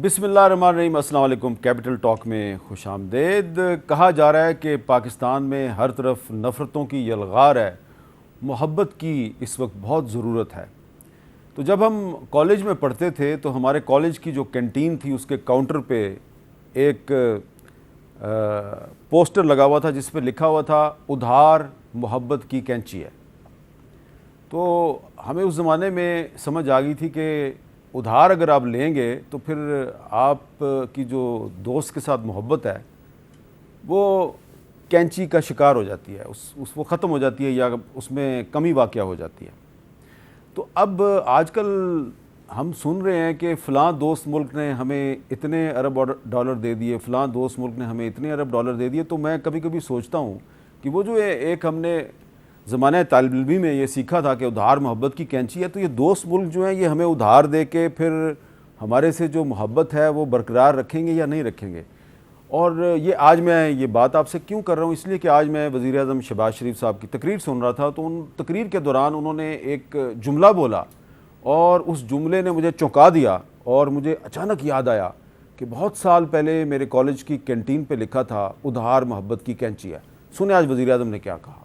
بسم اللہ الرحمن الرحیم۔ السلام علیکم۔ کیپٹل ٹاک میں خوش آمدید۔ کہا جا رہا ہے کہ پاکستان میں ہر طرف نفرتوں کی یلغار ہے، محبت کی اس وقت بہت ضرورت ہے۔ تو جب ہم کالج میں پڑھتے تھے تو ہمارے کالج کی جو کینٹین تھی اس کے کاؤنٹر پہ ایک پوسٹر لگا ہوا تھا جس پہ لکھا ہوا تھا ادھار محبت کی کینچی ہے۔ تو ہمیں اس زمانے میں سمجھ آ گئی تھی کہ ادھار اگر آپ لیں گے تو پھر آپ کی جو دوست کے ساتھ محبت ہے وہ کینچی کا شکار ہو جاتی ہے، وہ ختم ہو جاتی ہے یا اس میں کمی واقع ہو جاتی ہے۔ تو اب آج کل ہم سن رہے ہیں کہ فلاں دوست ملک نے ہمیں اتنے ارب ڈالر دے دیے، فلاں دوست ملک نے ہمیں اتنے ارب ڈالر دے دیے۔ تو میں کبھی کبھی سوچتا ہوں کہ وہ جو ایک ہم نے زمانہ طالب علمی میں یہ سیکھا تھا کہ ادھار محبت کی کینچی ہے، تو یہ دوست ملک جو ہیں یہ ہمیں ادھار دے کے پھر ہمارے سے جو محبت ہے وہ برقرار رکھیں گے یا نہیں رکھیں گے۔ اور یہ آج میں یہ بات آپ سے کیوں کر رہا ہوں، اس لیے کہ آج میں وزیر اعظم شہباز شریف صاحب کی تقریر سن رہا تھا، تو ان تقریر کے دوران انہوں نے ایک جملہ بولا اور اس جملے نے مجھے چونکا دیا اور مجھے اچانک یاد آیا کہ بہت سال پہلے میرے کالج کی کینٹین پہ لکھا تھا ادھار محبت کی کینچی ہے۔ سنیں آج وزیر اعظم نے کیا کہا۔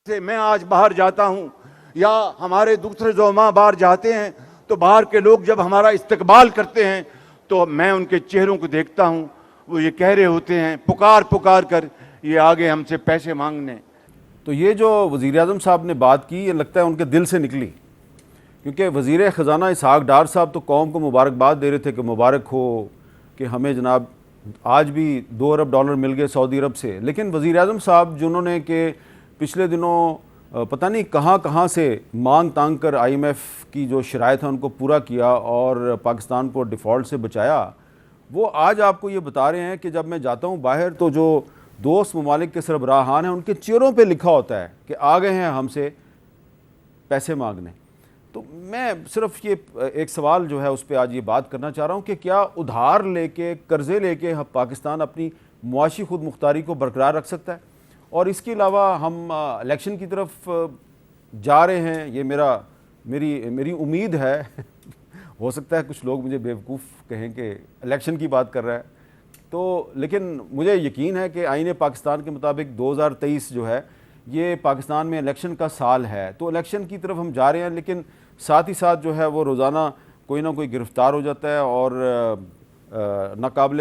میں آج باہر جاتا ہوں یا ہمارے دوسرے زعماء باہر جاتے ہیں تو باہر کے لوگ جب ہمارا استقبال کرتے ہیں تو میں ان کے چہروں کو دیکھتا ہوں، وہ یہ کہہ رہے ہوتے ہیں پکار پکار کر یہ آگے ہم سے پیسے مانگنے۔ تو یہ جو وزیر اعظم صاحب نے بات کی یہ لگتا ہے ان کے دل سے نکلی، کیونکہ وزیر خزانہ اسحاق ڈار صاحب تو قوم کو مبارکباد دے رہے تھے کہ مبارک ہو کہ ہمیں جناب آج بھی 2 ارب ڈالر مل گئے سعودی عرب سے، لیکن وزیر اعظم صاحب جنہوں نے کہ پچھلے دنوں پتہ نہیں کہاں سے مانگ تانگ کر آئی ایم ایف کی جو شرائط ہیں ان کو پورا کیا اور پاکستان کو ڈیفالٹ سے بچایا، وہ آج آپ کو یہ بتا رہے ہیں کہ جب میں جاتا ہوں باہر تو جو دوست ممالک کے سربراہان ہیں ان کے چہروں پہ لکھا ہوتا ہے کہ آ گئے ہیں ہم سے پیسے مانگنے۔ تو میں صرف یہ ایک سوال جو ہے اس پہ آج یہ بات کرنا چاہ رہا ہوں کہ کیا ادھار لے کے قرضے لے کے پاکستان اپنی معاشی خود مختاری کو برقرار رکھ سکتا ہے؟ اور اس کے علاوہ ہم الیکشن کی طرف جا رہے ہیں، یہ میری امید ہے ہو سکتا ہے کچھ لوگ مجھے بیوقوف کہیں کہ الیکشن کی بات کر رہا ہے، تو لیکن مجھے یقین ہے کہ آئین پاکستان کے مطابق 2023 جو ہے یہ پاکستان میں الیکشن کا سال ہے، تو الیکشن کی طرف ہم جا رہے ہیں، لیکن ساتھ ہی ساتھ جو ہے وہ روزانہ کوئی نہ کوئی گرفتار ہو جاتا ہے اور ناقابل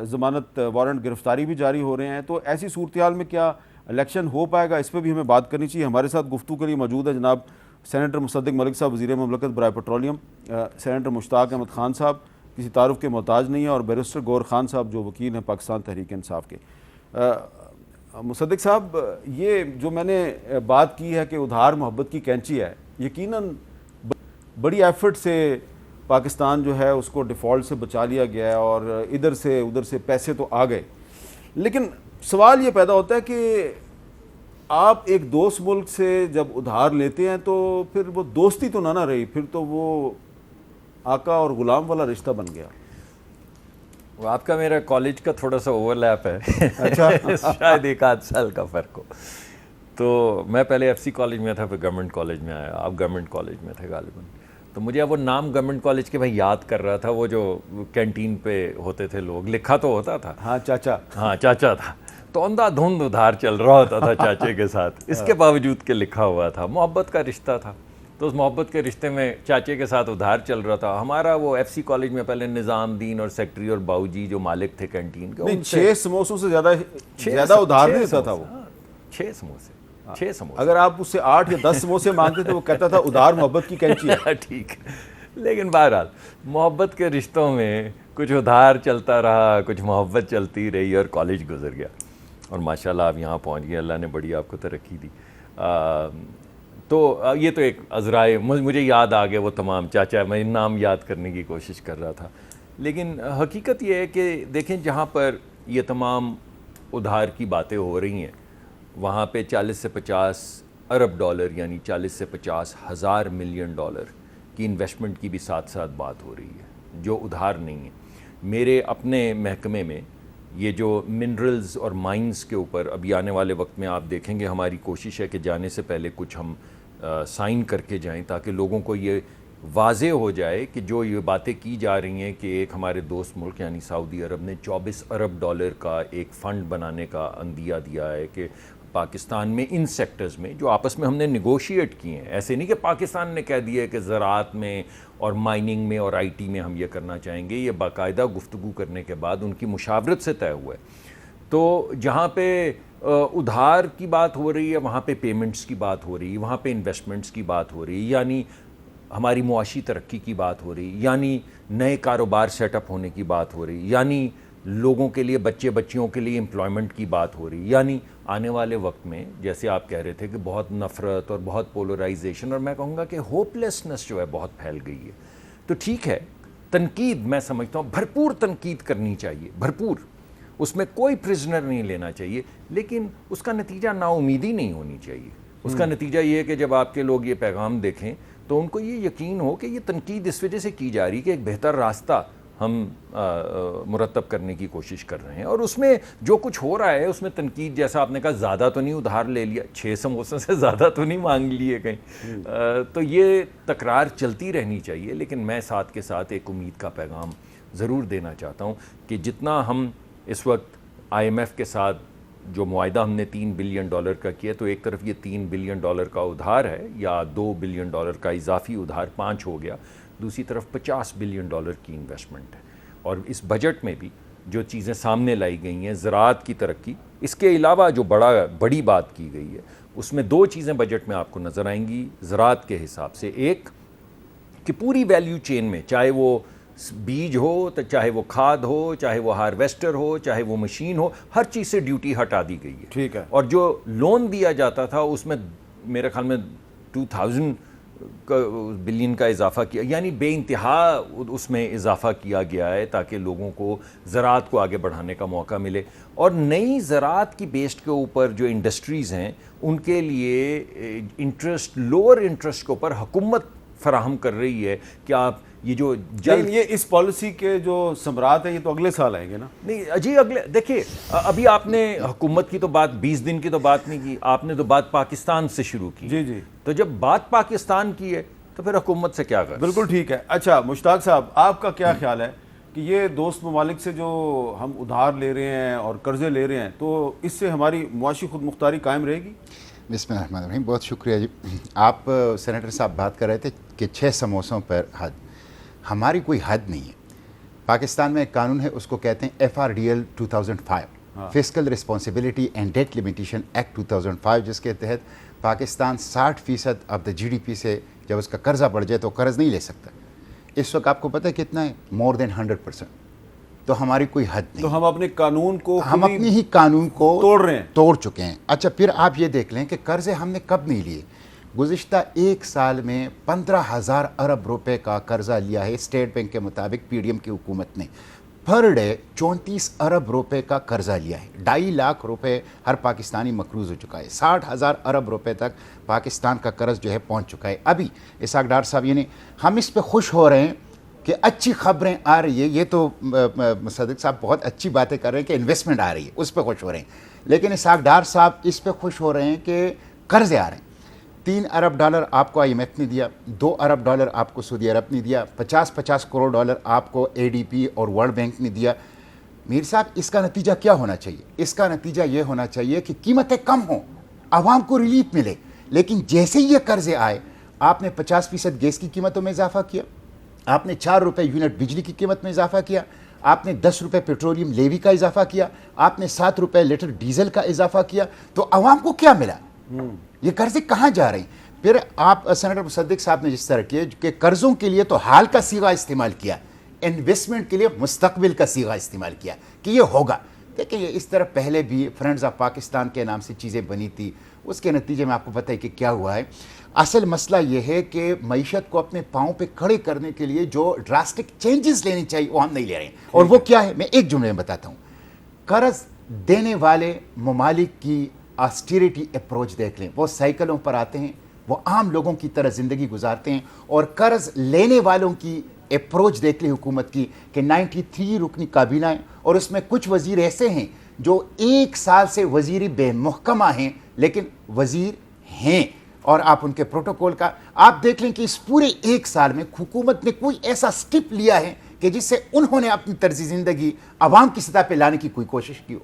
ضمانت وارنٹ گرفتاری بھی جاری ہو رہے ہیں۔ تو ایسی صورتحال میں کیا الیکشن ہو پائے گا، اس پہ بھی ہمیں بات کرنی چاہیے۔ ہمارے ساتھ گفتگو کے لیے موجود ہے جناب سینیٹر مصدق ملک صاحب، وزیر مملکت برائے پیٹرولیم، سینیٹر مشتاق احمد خان صاحب کسی تعارف کے محتاج نہیں ہیں، اور بیرسٹر گور خان صاحب جو وکیل ہیں پاکستان تحریک انصاف کے۔ مصدق صاحب، یہ جو میں نے بات کی ہے کہ ادھار محبت کی کینچی ہے، یقیناً بڑی ایفرٹ سے پاکستان جو ہے اس کو ڈیفالٹ سے بچا لیا گیا ہے اور ادھر سے پیسے تو آ گئے، لیکن سوال یہ پیدا ہوتا ہے کہ آپ ایک دوست ملک سے جب ادھار لیتے ہیں تو پھر وہ دوستی تو نہ رہی، پھر تو وہ آقا اور غلام والا رشتہ بن گیا۔ وہ آپ کا میرا کالج کا تھوڑا سا اوور لیپ ہے، اچھا شاید 1 آدھ سال کا فرق ہو۔ تو میں پہلے ایف سی کالج میں تھا، پھر گورنمنٹ کالج میں آیا، آپ گورنمنٹ کالج میں تھے غالباً۔ تو مجھے اب وہ نام گورنمنٹ کالج کے بھائی یاد کر رہا تھا، وہ جو کینٹین پہ ہوتے تھے لوگ، لکھا تو ہوتا تھا ہاں چاچا تھا، تو اندھا دھند ادھار چل رہا ہوتا تھا چاچے کے ساتھ، اس کے باوجود کہ لکھا ہوا تھا، محبت کا رشتہ تھا، تو اس محبت کے رشتے میں چاچے کے ساتھ ادھار چل رہا تھا۔ ہمارا وہ ایف سی کالج میں پہلے نظام دین اور سیکٹری اور باؤ جی جو مالک تھے کینٹین کے، نہیں 6 سموسوں سے زیادہ ادھار نہیں دیتا تھا وہ، 6 سموسے اگر آپ اس سے 8 یا 10 سموسے مانگتے تو وہ کہتا تھا ادھار محبت کی کینچی ہے۔ ٹھیک، لیکن بہرحال محبت کے رشتوں میں کچھ ادھار چلتا رہا، کچھ محبت چلتی رہی اور کالج گزر گیا، اور ماشاءاللہ آپ یہاں پہنچ گئے، اللہ نے بڑی آپ کو ترقی دی۔ تو یہ تو ایک عذرائے مجھے یاد آ گیا وہ تمام چاچا، میں نام یاد کرنے کی کوشش کر رہا تھا، لیکن حقیقت یہ ہے کہ دیکھیں جہاں پر یہ تمام ادھار کی باتیں ہو رہی ہیں وہاں پہ 40 سے 50 ارب ڈالر یعنی 40 سے 50 ہزار ملین ڈالر کی انویسٹمنٹ کی بھی ساتھ ساتھ بات ہو رہی ہے جو ادھار نہیں ہے۔ میرے اپنے محکمے میں یہ جو منرلز اور مائنز کے اوپر ابھی آنے والے وقت میں آپ دیکھیں گے، ہماری کوشش ہے کہ جانے سے پہلے کچھ ہم سائن کر کے جائیں تاکہ لوگوں کو یہ واضح ہو جائے کہ جو یہ باتیں کی جا رہی ہیں کہ ایک ہمارے دوست ملک یعنی سعودی عرب نے 24 ارب ڈالر کا ایک فنڈ بنانے کا عندیہ دیا ہے کہ پاکستان میں ان سیکٹرز میں جو آپس میں ہم نے نیگوشیٹ کیے ہیں، ایسے نہیں کہ پاکستان نے کہہ دیا ہے کہ زراعت میں اور مائننگ میں اور آئی ٹی میں ہم یہ کرنا چاہیں گے، یہ باقاعدہ گفتگو کرنے کے بعد ان کی مشاورت سے طے ہوا ہے۔ تو جہاں پہ ادھار کی بات ہو رہی ہے وہاں پہ پیمنٹس کی بات ہو رہی ہے، وہاں پہ انویسٹمنٹس کی بات ہو رہی ہے، یعنی ہماری معاشی ترقی کی بات ہو رہی، یعنی نئے کاروبار سیٹ اپ ہونے کی بات ہو رہی، یعنی لوگوں کے لیے بچیوں کے لیے امپلائمنٹ کی بات ہو رہی، یعنی آنے والے وقت میں جیسے آپ کہہ رہے تھے کہ بہت نفرت اور بہت پولرائزیشن اور میں کہوں گا کہ ہوپلیسنس جو ہے بہت پھیل گئی ہے۔ تو ٹھیک ہے، تنقید میں سمجھتا ہوں بھرپور تنقید کرنی چاہیے، بھرپور، اس میں کوئی پرزنر نہیں لینا چاہیے، لیکن اس کا نتیجہ نا امیدی نہیں ہونی چاہیے۔ اس کا نتیجہ یہ ہے کہ جب آپ کے لوگ یہ پیغام دیکھیں تو ان کو یہ یقین ہو کہ یہ تنقید اس وجہ سے کی جا رہی کہ ایک بہتر راستہ ہم مرتب کرنے کی کوشش کر رہے ہیں، اور اس میں جو کچھ ہو رہا ہے اس میں تنقید جیسا آپ نے کہا زیادہ تو نہیں ادھار لے لیا، 6 سموسوں سے زیادہ تو نہیں مانگ لیے کہیں، تو یہ تکرار چلتی رہنی چاہیے۔ لیکن میں ساتھ کے ساتھ ایک امید کا پیغام ضرور دینا چاہتا ہوں کہ جتنا ہم اس وقت آئی ایم ایف کے ساتھ جو معاہدہ ہم نے $3 بلین کا کیا، تو ایک طرف یہ $3 بلین کا ادھار ہے یا $2 بلین کا اضافی ادھار 5 ہو گیا، دوسری طرف $50 بلین کی انویسٹمنٹ ہے، اور اس بجٹ میں بھی جو چیزیں سامنے لائی گئی ہیں، زراعت کی ترقی، اس کے علاوہ جو بڑی بات کی گئی ہے اس میں 2 چیزیں بجٹ میں آپ کو نظر آئیں گی زراعت کے حساب سے۔ ایک کہ پوری ویلیو چین میں، چاہے وہ بیج ہو، تو چاہے وہ کھاد ہو، چاہے وہ ہارویسٹر ہو، چاہے وہ مشین ہو، ہر چیز سے ڈیوٹی ہٹا دی گئی ہے۔ ٹھیک ہے۔ اور جو لون دیا جاتا تھا اس میں میرے خیال میں 2000 بلین کا اضافہ کیا، یعنی بے انتہا اس میں اضافہ کیا گیا ہے تاکہ لوگوں کو زراعت کو آگے بڑھانے کا موقع ملے، اور نئی زراعت کی بیسڈ کے اوپر جو انڈسٹریز ہیں ان کے لیے انٹرسٹ، لوور انٹرسٹ کے اوپر حکومت فراہم کر رہی ہے کہ آپ یہ جو لیکن یہ اس پالیسی کے جو ثمرات ہیں یہ تو اگلے سال آئیں گے نا؟ نہیں جی، اگلے دیکھیے، ابھی آپ نے حکومت کی تو بات 20 دن کی تو بات نہیں کی، آپ نے تو بات پاکستان سے شروع کی۔ جی جی، تو جب بات پاکستان کی ہے تو پھر حکومت سے کیا غرض؟ بالکل ٹھیک ہے۔ اچھا مشتاق صاحب، آپ کا کیا خیال ہے کہ یہ دوست ممالک سے جو ہم ادھار لے رہے ہیں اور قرضے لے رہے ہیں تو اس سے ہماری معاشی خود مختاری قائم رہے گی؟ بسم اللہ الرحمن الرحیم، بہت شکریہ جی۔ آپ سینیٹر صاحب بات کر رہے تھے کہ 6 سموسوں پر حد، ہماری کوئی حد نہیں ہے۔ پاکستان میں ایک قانون ہے، اس کو کہتے ہیں FRDL 2005، fiscal responsibility and debt limitation act 2005، جس کے تحت پاکستان 60% آف دا GDP سے جب اس کا قرضہ بڑھ جائے تو قرض نہیں لے سکتا۔ اس وقت آپ کو پتہ ہے کتنا ہے؟ مور دین 100%۔ تو ہماری کوئی حد نہیں، تو ہم اپنے قانون کو ہم اپنی ہی قانون کو توڑ چکے ہیں۔ اچھا پھر آپ یہ دیکھ لیں کہ قرضے ہم نے کب نہیں لیے۔ گزشتہ 1 سال میں 15,000 ارب روپے کا قرضہ لیا ہے اسٹیٹ بینک کے مطابق، PDM کی حکومت نے۔ پر ڈے 34 ارب روپے کا قرضہ لیا ہے، 2.5 لاکھ روپے ہر پاکستانی مقروض ہو چکا ہے، 60,000 ارب روپے تک پاکستان کا قرض جو ہے پہنچ چکا ہے۔ ابھی اسحاق ڈار صاحب یعنی ہم اس پہ خوش ہو رہے ہیں کہ اچھی خبریں آ رہی ہے، یہ تو صدیق صاحب بہت اچھی باتیں کر رہے ہیں کہ انویسٹمنٹ آ رہی ہے، اس پہ خوش ہو رہے ہیں، لیکن اسحاق ڈار صاحب اس پہ خوش ہو رہے ہیں کہ قرضے آ رہے ہیں۔ $3 ارب آپ کو IMF نے دیا، $2 ارب آپ کو سعودی عرب نے دیا، 50 کروڑ ڈالر آپ کو ADP اور ورلڈ بینک نے دیا۔ میر صاحب اس کا نتیجہ کیا ہونا چاہیے؟ اس کا نتیجہ یہ ہونا چاہیے کہ قیمتیں کم ہوں، عوام کو ریلیف ملے، لیکن جیسے ہی یہ قرضے آئے آپ نے 50% گیس کی قیمتوں میں اضافہ کیا، آپ نے 4 روپے یونٹ بجلی کی قیمت میں اضافہ کیا، آپ نے 10 روپے پیٹرولیم لیوی کا اضافہ کیا، آپ نے 7 روپے لیٹر ڈیزل کا اضافہ کیا، تو عوام کو کیا ملا؟ یہ قرضے کہاں جا رہے ہیں؟ پھر آپ سینیٹر مصدق صاحب نے جس طرح کیا کہ قرضوں کے لیے تو حال کا صیغہ استعمال کیا، انویسٹمنٹ کے لیے مستقبل کا صیغہ استعمال کیا کہ یہ ہوگا۔ دیکھیں یہ اس طرح پہلے بھی فرینڈز آف پاکستان کے نام سے چیزیں بنی تھی، اس کے نتیجے میں آپ کو پتہ ہے کہ کیا ہوا ہے۔ اصل مسئلہ یہ ہے کہ معیشت کو اپنے پاؤں پہ کھڑے کرنے کے لیے جو ڈراسٹک چینجز لینی چاہیے وہ ہم نہیں لے رہے ہیں، اور وہ کیا ہے میں ایک جملے میں بتاتا ہوں۔ قرض دینے والے ممالک کی آسٹیریٹی اپروچ دیکھ لیں، وہ سائیکلوں پر آتے ہیں، وہ عام لوگوں کی طرح زندگی گزارتے ہیں، اور قرض لینے والوں کی اپروچ دیکھ لیں حکومت کی کہ 93 رکنی کابینہ ہیں، اور اس میں کچھ وزیر ایسے ہیں جو 1 سال سے وزیر بے محکمہ ہیں لیکن وزیر ہیں، اور آپ ان کے پروٹوکول کا آپ دیکھ لیں کہ اس پورے ایک سال میں حکومت نے کوئی ایسا سٹیپ لیا ہے کہ جس سے انہوں نے اپنی طرز زندگی عوام کی سطح پہ لانے کی کوئی کوشش کی ہو.